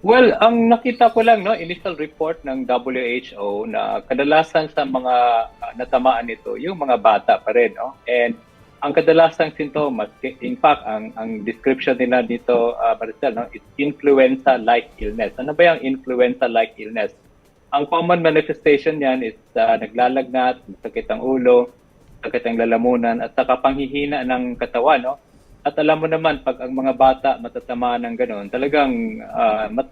Well, ang nakita ko lang, no, initial report ng WHO na kadalasan sa mga natamaan nito, yung mga bata pa rin, no? And ang kadalasang sintomas, in fact, ang description nila dito, Maricel, no, is influenza-like illness. Ano ba yung influenza-like illness? Ang common manifestation niyan is naglalagnat, sakit ang ulo, sakit ang lalamunan, at saka panghihina ng katawan, no? At alam mo naman, pag ang mga bata matatama ng gano'n, talagang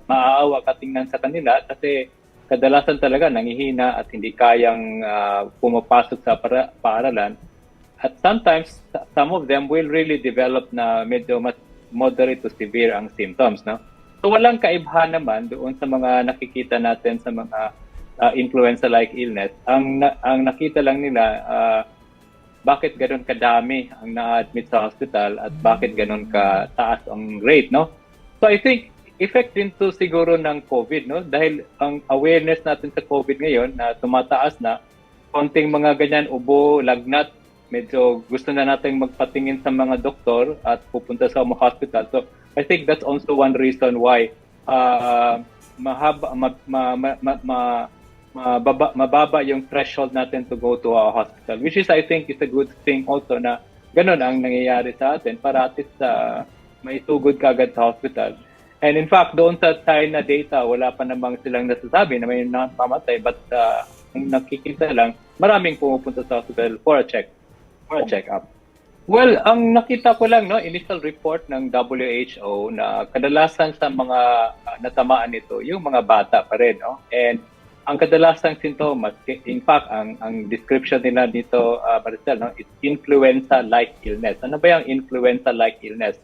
maaawa ka tingnan sa kanila kasi kadalasan talaga nangihina at hindi kayang pumapasok sa paaralan. At sometimes, some of them will really develop na medyo mas moderate to severe ang symptoms, no? So walang kaibahan naman doon sa mga nakikita natin sa mga influenza-like illness. Ang nakita lang nila, bakit gano'n kadami ang na-admit sa hospital at bakit gano'n kataas ang rate, no? So I think effect din to siguro ng COVID, no? Dahil ang awareness natin sa COVID ngayon na tumataas na, konting mga ganyan, ubo, lagnat, medyo gusto na nating magpatingin sa mga doktor at pupunta sa mga hospital. So I think that's also one reason why mahaba, mababa yung threshold natin to go to a hospital, which is I think is a good thing also na ganun ang nangyayari sa atin para at least may tugod kagad sa hospital. And in fact, doon sa China data, wala pa namang silang nasasabi na may namamatay, but ang nakikita lang, maraming pumupunta sa hospital for a check-up. Well, ang nakita ko lang, no, initial report ng WHO na kadalasan sa mga natamaan nito, yung mga bata pa rin, no? And ang kadalasang sintomas, in fact, ang description nila dito, Maricel, no, is influenza-like illness. Ano ba yung influenza-like illness?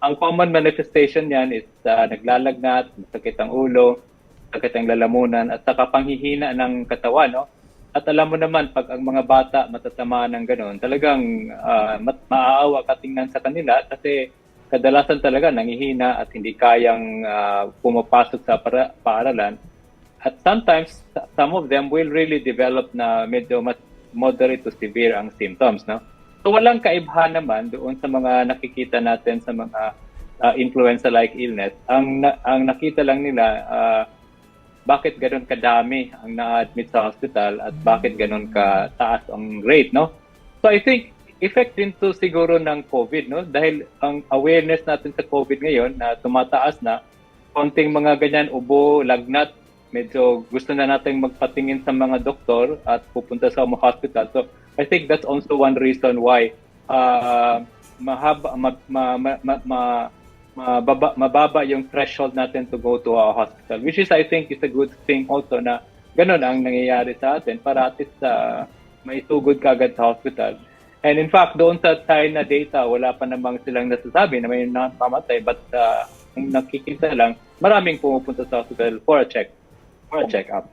Ang common manifestation niyan is naglalagnat, sakit ang ulo, sakit ang lalamunan, at saka panghihina ng katawan, no? At alam mo naman, pag ang mga bata matatama ng gano'n, talagang maaawa ka tingnan sa kanila kasi kadalasan talaga nangihina at hindi kayang pumapasok sa paaralan. At sometimes, some of them will really develop na medyo mas moderate to severe ang symptoms, no? So walang kaibahan naman doon sa mga nakikita natin sa mga influenza-like illness. Ang nakita lang nila, bakit gano'n kadami ang na-admit sa hospital at bakit gano'n kataas ang rate, no? So I think effect din to siguro ng COVID, no? Dahil ang awareness natin sa COVID ngayon na tumataas na, konting mga ganyan, ubo, lagnat, medyo gusto na nating magpatingin sa mga doktor at pupunta sa mga hospital. So I think that's also one reason why mababa yung threshold natin to go to a hospital, which is I think is a good thing also na ganun ang nangyayari sa atin para at least may tugod kagad sa hospital. And in fact, doon sa China data, wala pa namang silang nasasabi na may namamatay, but ang nakikita lang, maraming pumupunta sa hospital for a check-up.